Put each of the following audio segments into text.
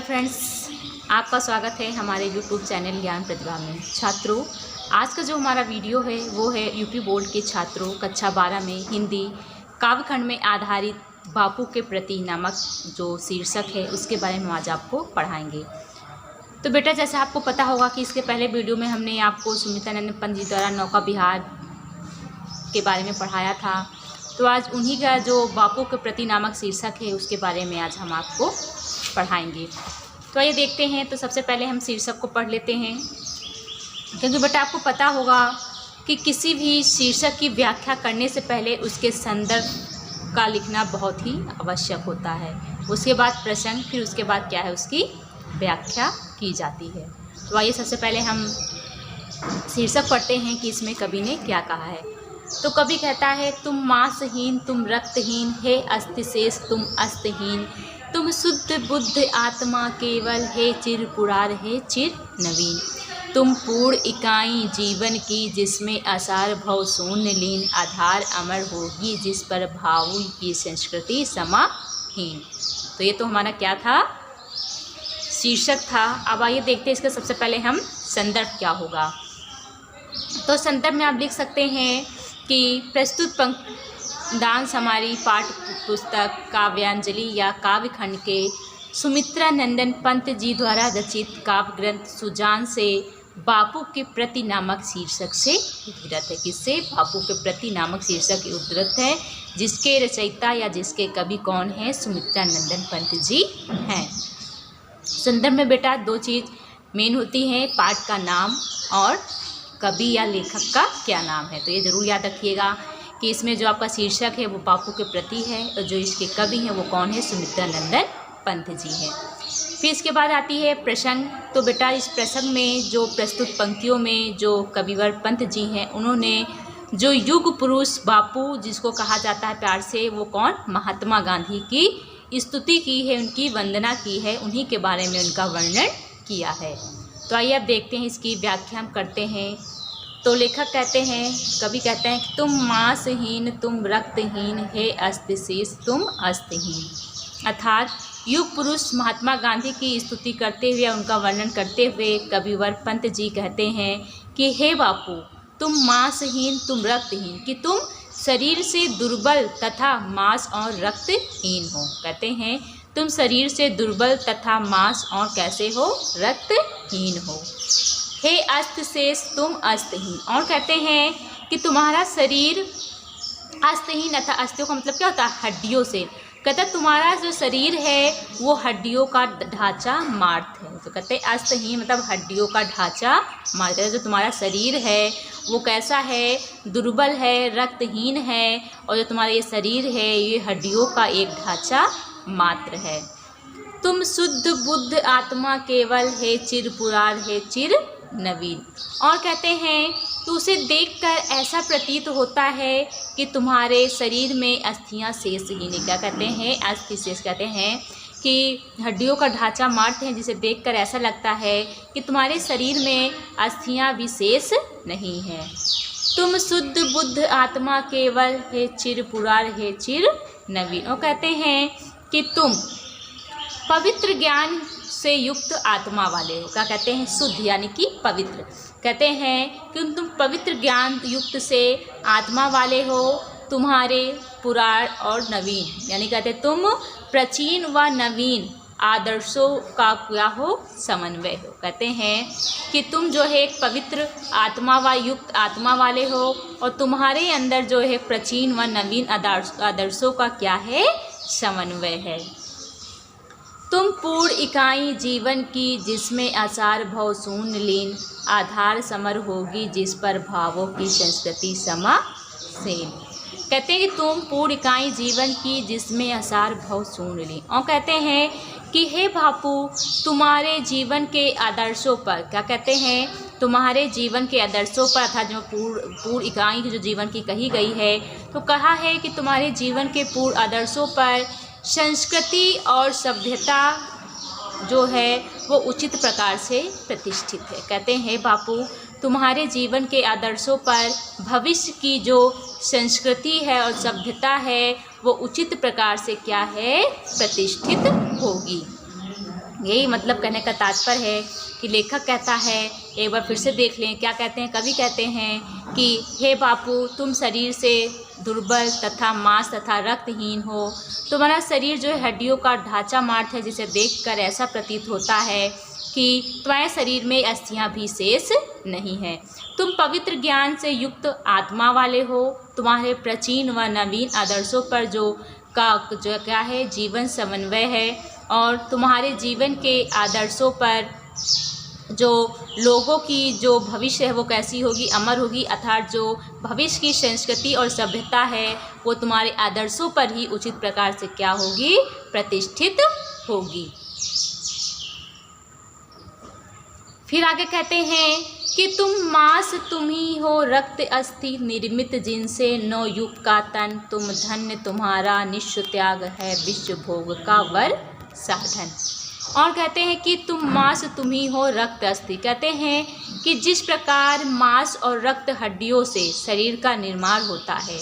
Friends, आपका स्वागत है हमारे यूट्यूब चैनल ज्ञान प्रतिभा में। छात्रों, आज का जो हमारा वीडियो है वो है यूपी बोर्ड के छात्रों कक्षा 12 में हिंदी काव्यखंड में आधारित बापू के प्रति नामक जो शीर्षक है उसके बारे में आज आपको पढ़ाएंगे। तो बेटा, जैसे आपको पता होगा कि इसके पहले वीडियो में हमने आपको सुमित्रानंद पंत जी द्वारा नौका विहार के बारे में पढ़ाया था। तो आज उन्हीं का जो बापू के प्रति नामक शीर्षक है उसके बारे में आज हम आपको पढ़ाएंगे। तो आइए देखते हैं। तो सबसे पहले हम शीर्षक को पढ़ लेते हैं, क्योंकि बेटा आपको पता होगा कि किसी भी शीर्षक की व्याख्या करने से पहले उसके संदर्भ का लिखना बहुत ही आवश्यक होता है। उसके बाद प्रसंग, फिर उसके बाद क्या है उसकी व्याख्या की जाती है। तो आइए सबसे पहले हम शीर्षक पढ़ते हैं कि इसमें कवि ने क्या कहा है। तो कवि कहता है, तुम मांसहीन, तुम रक्तहीन, हे अस्तिशेष तुम अस्तहीन, तुम शुद्ध बुद्ध आत्मा केवल, हे चिर पुरार, हे चिर नवीन, तुम पूर्ण इकाई जीवन की जिसमें आसार भव शून्य लीन, आधार अमर होगी जिस पर भावुल की संस्कृति समाहीन। तो ये तो हमारा क्या था, शीर्षक था। अब आइए देखते हैं इसका सबसे पहले हम संदर्भ क्या होगा। तो संदर्भ में आप लिख सकते हैं कि प्रस्तुत पंक्तिदांश हमारी पाठ्य पुस्तक काव्यांजलि या काव्यखंड के सुमित्रानंदन पंत जी द्वारा रचित काव्य ग्रंथ सुजान से बापू के प्रति नामक शीर्षक से उद्धृत है। किससे? बापू के प्रति नामक शीर्षक उद्धृत है, जिसके रचयिता या जिसके कवि कौन है? सुमित्रानंदन पंत जी हैं। संदर्भ में बेटा दो चीज़ मेन होती हैं, पाठ का नाम और कवि या लेखक का क्या नाम है। तो ये ज़रूर याद रखिएगा कि इसमें जो आपका शीर्षक है वो बापू के प्रति है और जो इसके कवि हैं वो कौन है? सुमित्रानंदन पंत जी हैं। फिर इसके बाद आती है प्रसंग। तो बेटा इस प्रसंग में जो प्रस्तुत पंक्तियों में जो कविवर पंत जी हैं उन्होंने जो युग पुरुष बापू जिसको कहा जाता है प्यार से, वो कौन? महात्मा गांधी की स्तुति की है, उनकी वंदना की है, उन्हीं के बारे में उनका वर्णन किया है। तो आइए अब देखते हैं इसकी व्याख्या हम करते हैं। तो लेखक कहते हैं, कवि कहते हैं कि तुम मांसहीन, तुम रक्तहीन, हे अस्तिशेष तुम अस्तहीन। अर्थात युग पुरुष महात्मा गांधी की स्तुति करते हुए, उनका वर्णन करते हुए कविवर पंत जी कहते हैं कि हे बापू, तुम मांसहीन, तुम रक्तहीन, कि तुम शरीर से दुर्बल तथा मांस और रक्तहीन हो। कहते हैं तुम शरीर से दुर्बल तथा मांस और कैसे हो? रक्तहीन हो। हे अस्तिशेष तुम अस्तहीन, और कहते हैं कि तुम्हारा शरीर अस्तहीन, अथा अस्थियों का मतलब क्या होता है? हड्डियों से। कहते हैं तुम्हारा जो शरीर है वो हड्डियों का ढांचा मार्त है। तो कहते हैं अस्तहीन मतलब हड्डियों का ढांचा मार्त है। जो तुम्हारा शरीर है वो कैसा है? दुर्बल है, रक्तहीन है, और जो तुम्हारा ये शरीर है ये हड्डियों का एक ढांचा मात्र है। तुम शुद्ध बुद्ध आत्मा केवल, हे चिर पुरार, हे चिर नवीन। और कहते हैं कि उसे देखकर ऐसा प्रतीत होता है कि तुम्हारे शरीर में अस्थियां शेष ही नहीं। क्या कहते हैं? अस्थि शेष। कहते हैं कि हड्डियों का ढांचा मार्त है, जिसे देखकर ऐसा लगता है कि तुम्हारे शरीर में अस्थियां भी शेष नहीं हैं। तुम शुद्ध बुद्ध आत्मा केवल, हे चिर पुरार, हे चिर नवीन। और कहते हैं कि तुम पवित्र ज्ञान से युक्त आत्मा वाले हो। क्या कहते हैं? शुद्ध यानी कि पवित्र। कहते हैं कि तुम पवित्र ज्ञान युक्त से आत्मा वाले हो, तुम्हारे पुराण और नवीन, यानी कहते हैं तुम प्राचीन व नवीन आदर्शों का क्या हो? समन्वय हो। कहते हैं कि तुम जो है एक पवित्र आत्मा व युक्त आत्मा वाले हो और तुम्हारे अंदर जो है प्राचीन व नवीन आदर्शों का क्या है? समन्वय है। तुम पूर्ण इकाई जीवन की जिसमें आसार भव शून्य लीन, आधार समर होगी जिस पर भावों की संस्कृति समासेन। कहते हैं कि तुम पूर्ण इकाई जीवन की जिसमें आसार भव शून्य लीन। और कहते हैं कि हे बापू, तुम्हारे जीवन के आदर्शों पर, क्या कहते हैं? तुम्हारे जीवन के आदर्शों पर, अर्थात जो पूर्ण इकाई की जो जीवन की कही गई है, तो कहा है कि तुम्हारे जीवन के पूर्ण आदर्शों पर संस्कृति और सभ्यता जो है वो उचित प्रकार से प्रतिष्ठित है। कहते हैं बापू, तुम्हारे जीवन के आदर्शों पर भविष्य की जो संस्कृति है और सभ्यता है वो उचित प्रकार से क्या है? प्रतिष्ठित होगी। यही मतलब कहने का तात्पर्य है कि लेखक कहता है, एक बार फिर से देख लें क्या कहते हैं। कवि कहते हैं कि हे बापू, तुम शरीर से दुर्बल तथा मांस तथा रक्तहीन हो। तुम्हारा शरीर जो है हड्डियों का ढांचा मात्र है, जिसे देखकर ऐसा प्रतीत होता है कि तुम्हारे शरीर में अस्थियां भी शेष नहीं है। तुम पवित्र ज्ञान से युक्त आत्मा वाले हो। तुम्हारे प्राचीन व नवीन आदर्शों पर जो क्या है जीवन समन्वय है, और तुम्हारे जीवन के आदर्शों पर जो लोगों की जो भविष्य है वो कैसी होगी, अमर होगी। अर्थात जो भविष्य की संस्कृति और सभ्यता है वो तुम्हारे आदर्शों पर ही उचित प्रकार से क्या होगी, प्रतिष्ठित होगी। फिर आगे कहते हैं कि तुम मांस तुम ही हो, रक्त अस्थि निर्मित जिनसे नौ युग का तन। तुम धन्य तुम्हारा निश्चय त्याग है, विश्व भोग का वर साधन। और कहते हैं कि तुम मांस तुम ही हो, रक्त अस्थि। कहते हैं कि जिस प्रकार मांस और रक्त हड्डियों से शरीर का निर्माण होता है,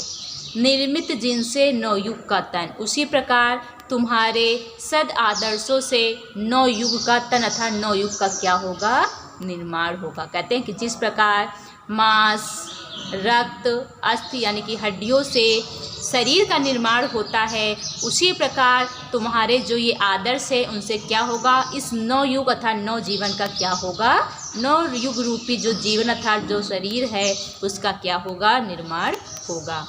निर्मित जिनसे नौ युग का तन, उसी प्रकार तुम्हारे सद आदर्शों से नौ युग का तन अर्थात नौ युग का क्या होगा, निर्माण होगा। कहते हैं कि जिस प्रकार मांस, रक्त, अस्थि यानी कि हड्डियों से शरीर का निर्माण होता है, उसी प्रकार तुम्हारे जो ये आदर्श है उनसे क्या होगा, इस नौ युग अर्थात नौ जीवन का क्या होगा, नौ युग रूपी जो जीवन अर्थात जो शरीर है उसका क्या होगा, निर्माण होगा।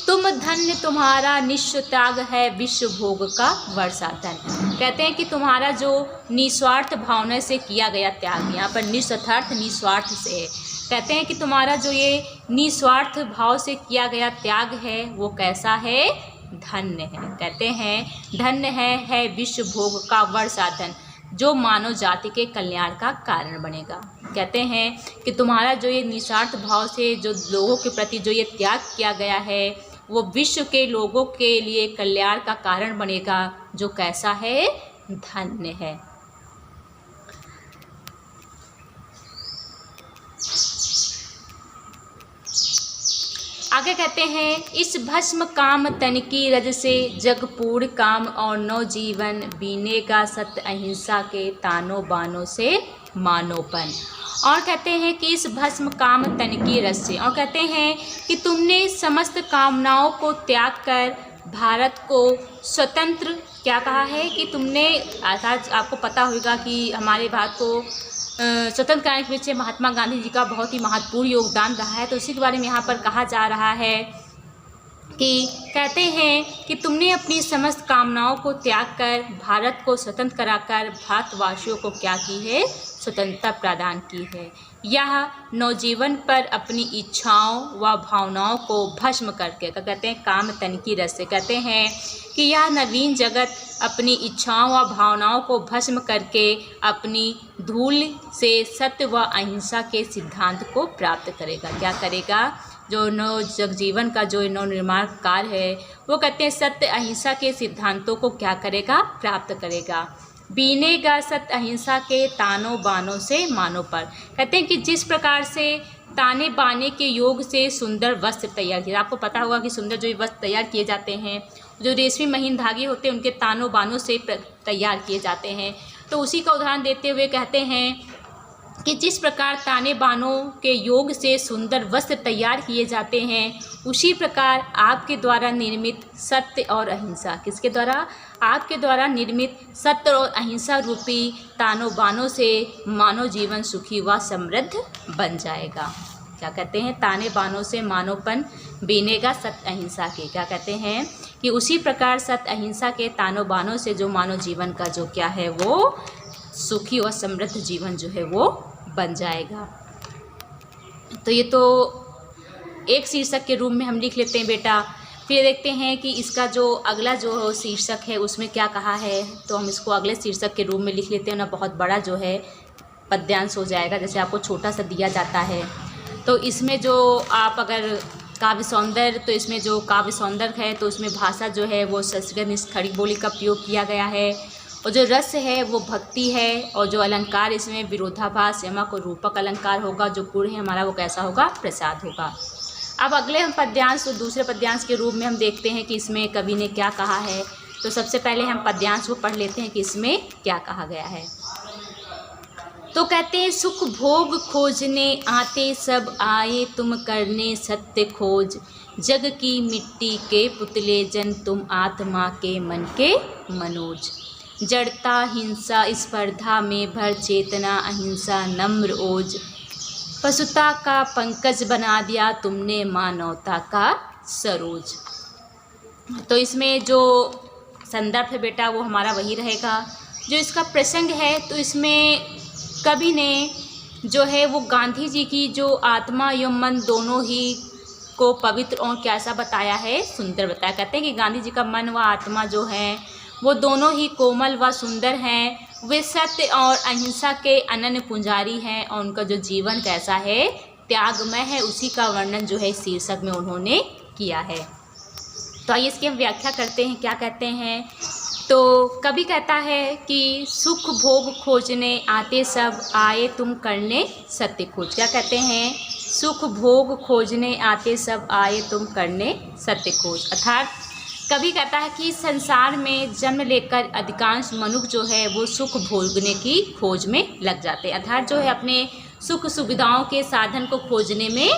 तुम धन्य तुम्हारा निश्चय त्याग है, विश्व भोग का वर साधन। कहते हैं कि तुम्हारा जो निस्वार्थ भावना से किया गया त्याग, यहाँ पर निस्वार्थ निस्वार्थ से है। कहते हैं कि तुम्हारा जो ये निस्वार्थ भाव से किया गया त्याग है वो कैसा है, धन्य है। कहते हैं धन्य है विश्व भोग का वर साधन, जो मानव जाति के कल्याण का कारण बनेगा। कहते हैं कि तुम्हारा जो ये निस्वार्थ भाव से जो लोगों के प्रति जो ये त्याग किया गया है वो विश्व के लोगों के लिए कल्याण का कारण बनेगा, जो कैसा है, धन्य है। आगे कहते हैं इस भस्म काम तन की रज से जग पूर्ण काम, और नौ जीवन बीनेगा सत्य अहिंसा के तानों बानों से मानोपन। और कहते हैं कि इस भस्म काम तन की रज से, और कहते हैं कि तुमने समस्त कामनाओं को त्याग कर भारत को स्वतंत्र क्या कहा है कि तुमने, अर्थात आपको पता होगा कि हमारे भारत को स्वतंत्र कराने के पीछे महात्मा गांधी जी का बहुत ही महत्वपूर्ण योगदान रहा है। तो उसी के बारे में यहाँ पर कहा जा रहा है कि कहते हैं कि तुमने अपनी समस्त कामनाओं को त्याग कर भारत को स्वतंत्र कराकर भारतवासियों को क्या की है, स्वतंत्रता प्रदान की है। यह नवजीवन पर अपनी इच्छाओं व भावनाओं को भस्म करके, तो कहते हैं काम तन की रस से, कहते हैं कि यह नवीन जगत अपनी इच्छाओं व भावनाओं को भस्म करके अपनी धूल से सत्य व अहिंसा के सिद्धांत को प्राप्त करेगा। क्या करेगा, जो नव जगजीवन का जो नव निर्माण कार्य है वो कहते हैं सत्य अहिंसा के सिद्धांतों को क्या करेगा, प्राप्त करेगा। बीनेगा सत्य अहिंसा के तानों बानों से मानों पर। कहते हैं कि जिस प्रकार से ताने बाने के योग से सुंदर वस्त्र तैयार किए, आपको पता होगा कि सुंदर जो वस्त्र तैयार किए जाते हैं, जो रेशमी महीन धागे होते हैं उनके तानों बानों से तैयार किए जाते हैं। तो उसी का उदाहरण देते हुए कहते हैं कि जिस प्रकार ताने बानों के योग से सुंदर वस्त्र तैयार किए जाते हैं, उसी प्रकार आपके द्वारा निर्मित सत्य और अहिंसा, किसके द्वारा, आपके द्वारा निर्मित सत्य और अहिंसा रूपी तानों बानों से मानव जीवन सुखी व समृद्ध बन जाएगा। क्या कहते हैं, ताने बानों से मानवपन बीनेगा सत्य अहिंसा के। क्या कहते हैं कि उसी प्रकार सत्य अहिंसा के तानों बानों से जो मानव जीवन का जो क्या है वो सुखी और समृद्ध जीवन जो है वो बन जाएगा। तो ये तो एक शीर्षक के रूप में हम लिख लेते हैं बेटा। फिर देखते हैं कि इसका जो अगला जो शीर्षक है उसमें क्या कहा है, तो हम इसको अगले शीर्षक के रूप में लिख लेते हैं ना। बहुत बड़ा जो है पद्यांश हो जाएगा, जैसे आपको छोटा सा दिया जाता है। तो इसमें जो आप अगर काव्य सौंदर्य, तो इसमें जो काव्य सौंदर्य है तो उसमें भाषा जो है वो संस्कृत खड़ी बोली का प्रयोग किया गया है, और जो रस है वो भक्ति है, और जो अलंकार इसमें विरोधाभास यमक और रूपक अलंकार होगा। जो गुण है हमारा वो कैसा होगा, प्रसाद होगा। अब अगले हम पद्यांश, तो दूसरे पद्यांश के रूप में हम देखते हैं कि इसमें कवि ने क्या कहा है। तो सबसे पहले हम पद्यांश को पढ़ लेते हैं कि इसमें क्या कहा गया है। तो कहते हैं, सुख भोग खोजने आते सब आए तुम करने सत्य खोज, जग की मिट्टी के पुतले जन तुम आत्मा के मन के मनोज, जड़ता हिंसा स्पर्धा में भर चेतना अहिंसा नम्र ओज, पशुता का पंकज बना दिया तुमने मानवता का सरोज। तो इसमें जो संदर्भ है बेटा वो हमारा वही रहेगा। जो इसका प्रसंग है तो इसमें कवि ने जो है वो गांधी जी की जो आत्मा एवं मन दोनों ही को पवित्र और कैसा बताया है, सुंदर बताया। कहते हैं कि गांधी जी का मन व आत्मा जो है वो दोनों ही कोमल व सुंदर हैं, वे सत्य और अहिंसा के अनन्य पुजारी हैं और उनका जो जीवन कैसा है, त्यागमय है। उसी का वर्णन जो है शीर्षक में उन्होंने किया है। तो आइए इसकी हम व्याख्या करते हैं, क्या कहते हैं। तो कवि कहता है कि सुख भोग खोजने आते सब आए तुम करने सत्य खोज। क्या कहते हैं, सुख भोग खोजने आते सब आए तुम करने सत्य खोज। अर्थात कवि कहता है कि संसार में जन्म लेकर अधिकांश मनुष्य जो है वो सुख भोगने की खोज में लग जाते हैं। अर्थात जो है अपने सुख सुविधाओं के साधन को खोजने में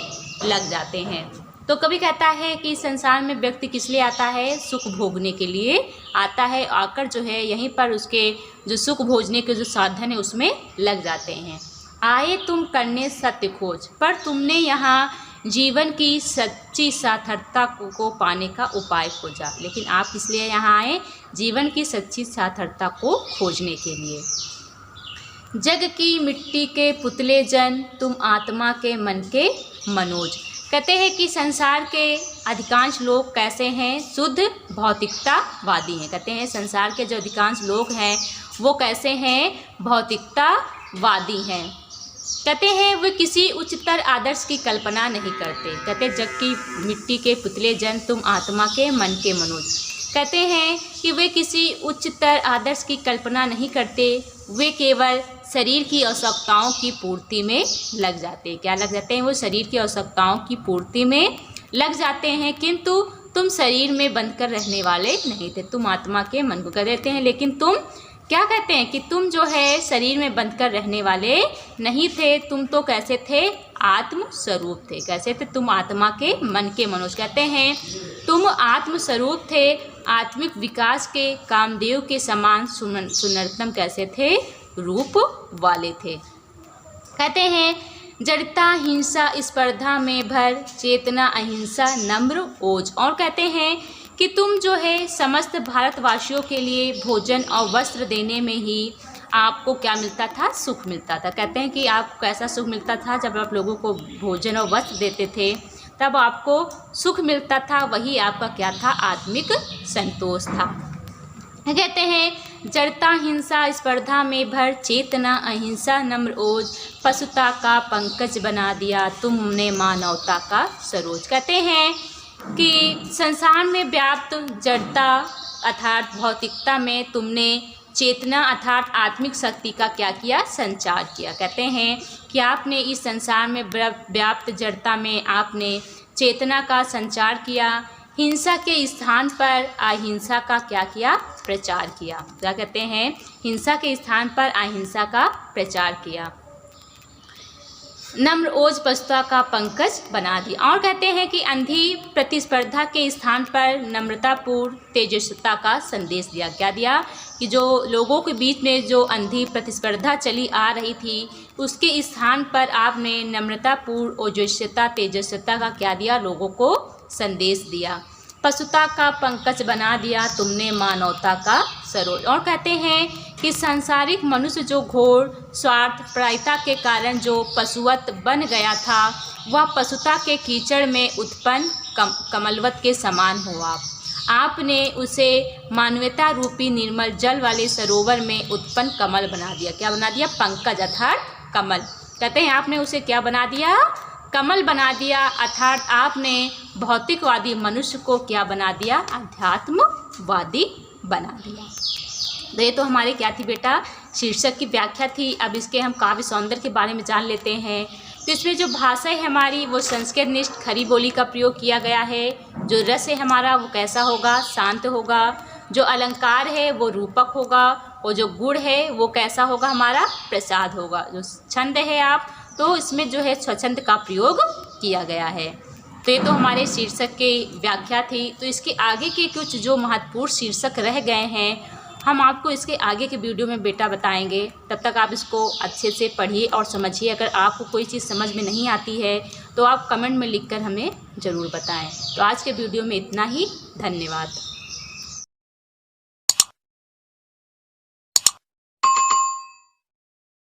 लग जाते हैं। तो कवि कहता है कि संसार में व्यक्ति किस लिए आता है, सुख भोगने के लिए आता है। आकर जो है यहीं पर उसके जो सुख भोगने के जो साधन है उसमें लग जाते हैं। आए तुम करने सत्य खोज, पर तुमने यहाँ जीवन की सच्ची सार्थकता को पाने का उपाय खोजा। लेकिन आप किस लिए यहाँ आए, जीवन की सच्ची सार्थकता को खोजने के लिए। जग की मिट्टी के पुतले जन तुम आत्मा के मन के मनोज। कहते हैं कि संसार के अधिकांश लोग कैसे हैं, शुद्ध भौतिकतावादी हैं। कहते हैं संसार के जो अधिकांश लोग हैं वो कैसे हैं, भौतिकतावादी हैं। कहते हैं वे किसी उच्चतर आदर्श की कल्पना नहीं करते। कहते जग की मिट्टी के पुतले जन तुम आत्मा के मन के मनोज। कहते हैं कि वे किसी उच्चतर आदर्श की कल्पना नहीं करते, वे केवल शरीर की आवश्यकताओं की पूर्ति में लग जाते हैं। क्या लग जाते हैं, वो शरीर की आवश्यकताओं की पूर्ति में लग जाते हैं, किंतु तुम शरीर में बंध कर रहने वाले नहीं थे। तुम आत्मा के मन को कह देते हैं, लेकिन तुम क्या कहते हैं कि तुम जो है शरीर में बंध कर रहने वाले नहीं थे। तुम तो कैसे थे, आत्म स्वरूप थे। कैसे थे, तुम आत्मा के मन के मनोज। कहते हैं तुम आत्म स्वरूप थे, आत्मिक विकास के कामदेव के समान सुंदरतम कैसे थे, रूप वाले थे। कहते हैं जड़ता हिंसा स्पर्धा में भर चेतना अहिंसा नम्र ओज। और कहते हैं कि तुम जो है समस्त भारतवासियों के लिए भोजन और वस्त्र देने में ही आपको क्या मिलता था, सुख मिलता था। कहते हैं कि आपको कैसा सुख मिलता था, जब आप लोगों को भोजन और वस्त्र देते थे तब आपको सुख मिलता था। वही आपका क्या था, आत्मिक संतोष था। कहते हैं जड़ता हिंसा स्पर्धा में भर चेतना अहिंसा नम्र ओज, पशुता का पंकज बना दिया तुमने मानवता का सरोज। कहते हैं कि संसार में व्याप्त जड़ता अर्थात भौतिकता में तुमने चेतना अर्थात आत्मिक शक्ति का क्या किया, संचार किया। कहते हैं कि आपने इस संसार में व्याप्त जड़ता में आपने चेतना का संचार किया, हिंसा के स्थान पर अहिंसा का क्या किया, प्रचार किया। क्या कहते हैं, हिंसा के स्थान पर अहिंसा का प्रचार किया, नम्र ओज पशुता का पंकज बना दिया। और कहते हैं कि अंधी प्रतिस्पर्धा के स्थान पर नम्रतापूर्ण तेजस्विता का संदेश दिया। क्या दिया कि जो लोगों के बीच में जो अंधी प्रतिस्पर्धा चली आ रही थी उसके स्थान पर आपने नम्रतापूर्ण ओजस्विता तेजस्विता का क्या दिया, लोगों को संदेश दिया। पशुता का पंकज बना दिया तुमने मानवता का सरोज। और कहते हैं कि सांसारिक मनुष्य जो घोर स्वार्थ प्रायता के कारण जो पशुवत बन गया था वह पशुता के कीचड़ में उत्पन्न कमलवत के समान हुआ। आपने उसे मानवता रूपी निर्मल जल वाले सरोवर में उत्पन्न कमल बना दिया। क्या बना दिया, पंकज अर्थात कमल। कहते हैं आपने उसे क्या बना दिया, कमल बना दिया। अर्थात आपने भौतिकवादी मनुष्य को क्या बना दिया, अध्यात्मवादी बना दिया। तो ये तो हमारे क्या थी बेटा, शीर्षक की व्याख्या थी। अब इसके हम काव्य सौंदर्य के बारे में जान लेते हैं। तो इसमें जो भाषा है हमारी वो संस्कृत निष्ठ खरी बोली का प्रयोग किया गया है। जो रस है हमारा वो कैसा होगा, शांत होगा। जो अलंकार है वो रूपक होगा और जो गुण है वो कैसा होगा, हमारा प्रसाद होगा। जो छंद है आप, तो इसमें जो है स्वच्छंद का प्रयोग किया गया है। तो ये तो हमारे शीर्षक की व्याख्या थी। तो इसके आगे के कुछ जो महत्वपूर्ण शीर्षक रह गए हैं हम आपको इसके आगे के वीडियो में बेटा बताएंगे। तब तक आप इसको अच्छे से पढ़िए और समझिए। अगर आपको कोई चीज़ समझ में नहीं आती है तो आप कमेंट में लिखकर हमें ज़रूर बताएं। तो आज के वीडियो में इतना ही। धन्यवाद।